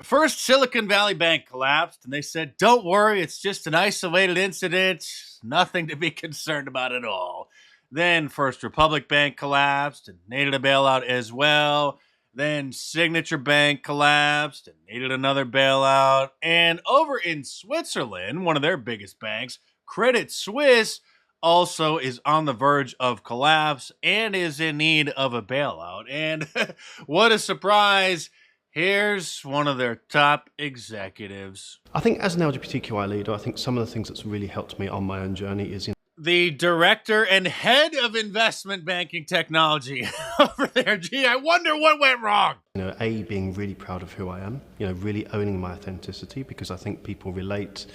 First, Silicon Valley Bank collapsed, and they said, don't worry, it's just an isolated incident, nothing to be concerned about at all. Then First Republic Bank collapsed and needed a bailout as well. Then Signature Bank collapsed and needed another bailout. And over in Switzerland, one of their biggest banks, Credit Suisse, also is on the verge of collapse and is in need of a bailout. And what a surprise! Here's one of their top executives. I think as an LGBTQI leader, I think some of the things that's really helped me on my own journey is the director and head of investment banking technology over there. Gee, I wonder what went wrong. A, being really proud of who I am, really owning my authenticity, because I think people relate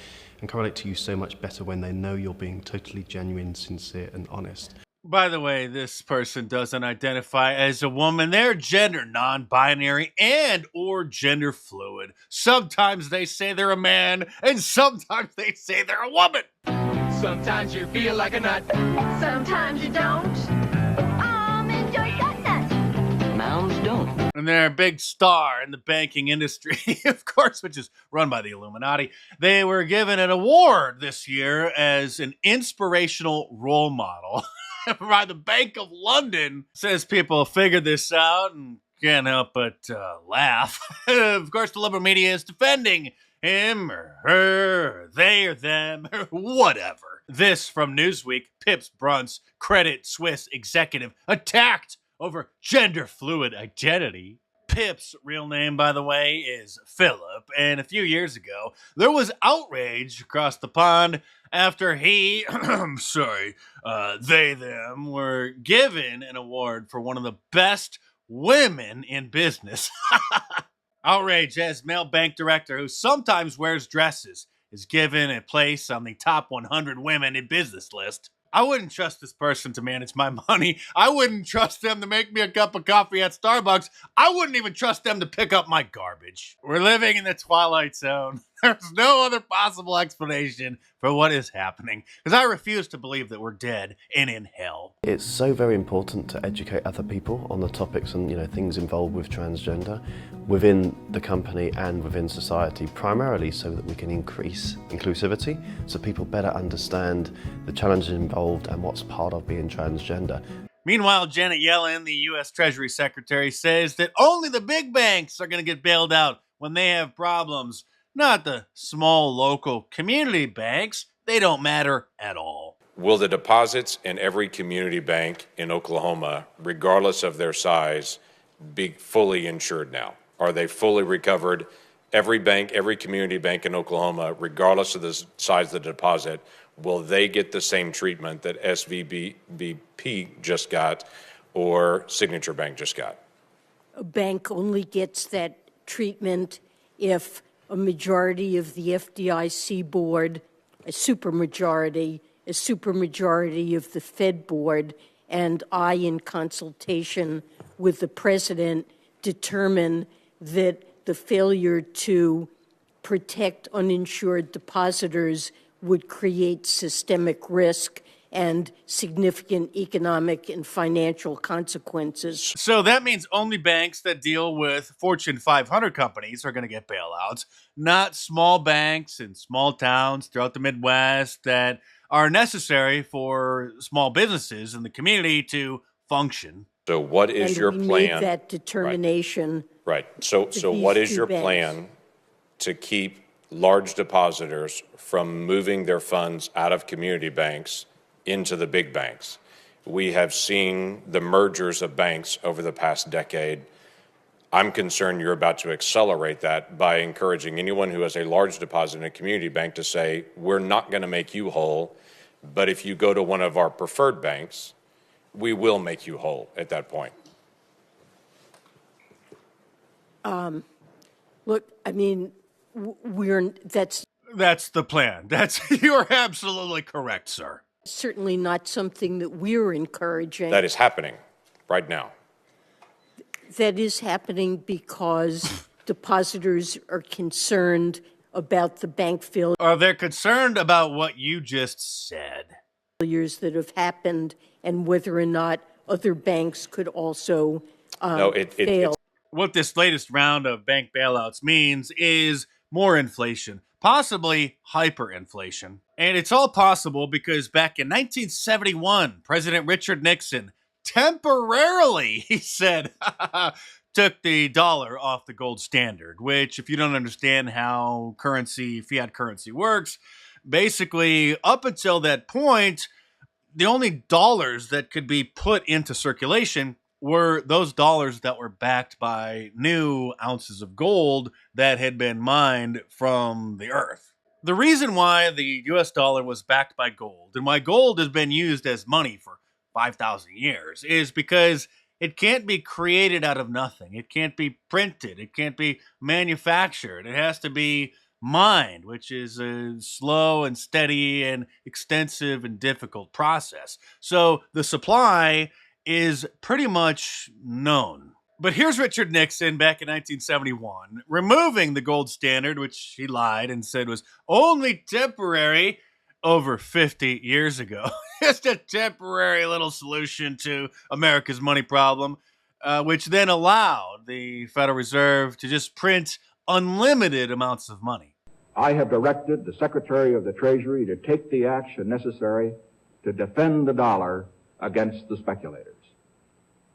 and correlate to you so much better when they know you're being totally genuine, sincere, and honest. By the way, this person doesn't identify as a woman. They're gender non-binary and or gender fluid. Sometimes they say they're a man, and sometimes they say they're a woman. Sometimes you feel like a nut. Sometimes you don't. Enjoy that nut. Mounds don't. And they're a big star in the banking industry, of course, which is run by the Illuminati. They were given an award this year as an inspirational role model by the Bank of London. Says people figured this out and can't help but laugh. Of course, the liberal media is defending him or her, or they or them, or whatever. This from Newsweek. Pips Brunt's Credit Suisse executive attacked over gender fluid identity. Pip's real name, by the way, is Philip, and a few years ago, there was outrage across the pond after he, they, them, were given an award for one of the best women in business. Outrage as male bank director who sometimes wears dresses is given a place on the top 100 women in business list. I wouldn't trust this person to manage my money. I wouldn't trust them to make me a cup of coffee at Starbucks. I wouldn't even trust them to pick up my garbage. We're living in the Twilight Zone. There's no other possible explanation for what is happening, because I refuse to believe that we're dead and in hell. It's so very important to educate other people on the topics and things involved with transgender within the company and within society, primarily so that we can increase inclusivity, so people better understand the challenges involved and what's part of being transgender. Meanwhile, Janet Yellen, the U.S. Treasury Secretary, says that only the big banks are going to get bailed out when they have problems, not the small local community banks. They don't matter at all. Will the deposits in every community bank in Oklahoma, regardless of their size, be fully insured now? Are they fully recovered? Every bank, every community bank in Oklahoma, regardless of the size of the deposit, will they get the same treatment that SVBP just got or Signature Bank just got? A bank only gets that treatment if a majority of the FDIC board, a supermajority of the Fed board, and I, in consultation with the president, determine that the failure to protect uninsured depositors would create systemic risk and significant economic and financial consequences. So that means only banks that deal with Fortune 500 companies are going to get bailouts, not small banks in small towns throughout the Midwest that are necessary for small businesses in the community to function. So what is your plan? Made that determination. Right. So what is your plan to keep large depositors from moving their funds out of community banks into the big banks? We have seen the mergers of banks over the past decade. I'm concerned you're about to accelerate that by encouraging anyone who has a large deposit in a community bank to say, we're not going to make you whole, but if you go to one of our preferred banks, we will make you whole at that point. Look, I mean, that's the plan. You're absolutely correct, sir. Certainly not something that we're encouraging. That is happening right now. That is happening because depositors are concerned about the bank failures. Or they're concerned about what you just said. That have happened and whether or not other banks could also fail. What this latest round of bank bailouts means is more inflation, possibly hyperinflation. And it's all possible because back in 1971, President Richard Nixon temporarily, he said, took the dollar off the gold standard, which, if you don't understand how fiat currency works, basically, up until that point, the only dollars that could be put into circulation were those dollars that were backed by new ounces of gold that had been mined from the earth. The reason why the US dollar was backed by gold and why gold has been used as money for 5,000 years is because it can't be created out of nothing. It can't be printed. It can't be manufactured. It has to be mined, which is a slow and steady and extensive and difficult process. So the supply is pretty much known. But here's Richard Nixon back in 1971, removing the gold standard, which he lied and said was only temporary over 50 years ago. Just a temporary little solution to America's money problem, which then allowed the Federal Reserve to just print unlimited amounts of money. I have directed the Secretary of the Treasury to take the action necessary to defend the dollar against the speculators.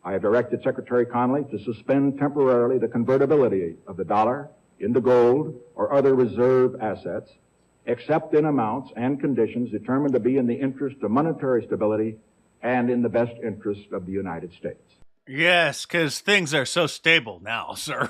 I have directed Secretary Connally to suspend temporarily the convertibility of the dollar into gold or other reserve assets, except in amounts and conditions determined to be in the interest of monetary stability and in the best interest of the United States. Yes, because things are so stable now, sir.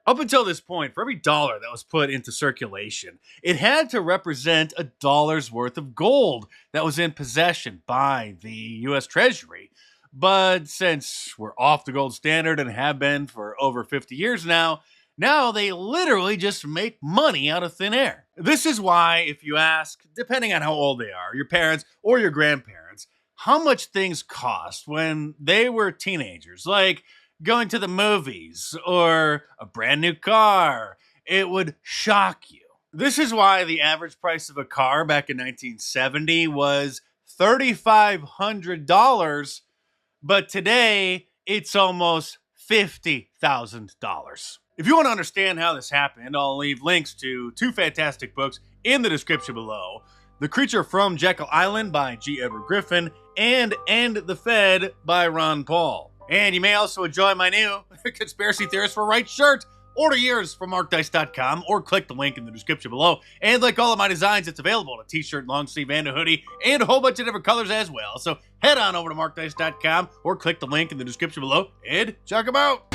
Up until this point, for every dollar that was put into circulation, it had to represent a dollar's worth of gold that was in possession by the U.S. Treasury. But since we're off the gold standard and have been for over 50 years now they literally just make money out of thin air. This is why, if you ask, depending on how old they are, your parents or your grandparents, how much things cost when they were teenagers, like going to the movies or a brand new car, it would shock you. This is why the average price of a car back in 1970 was $3,500, but today it's almost $50,000. If you want to understand how this happened, I'll leave links to two fantastic books in the description below. The Creature from Jekyll Island by G. Edward Griffin and End the Fed by Ron Paul. And you may also enjoy my new Conspiracy Theorist for Right shirt. Order yours from markdice.com or click the link in the description below. And like all of my designs, it's available in a t-shirt, long sleeve, and a hoodie, and a whole bunch of different colors as well. So head on over to markdice.com or click the link in the description below and check them out.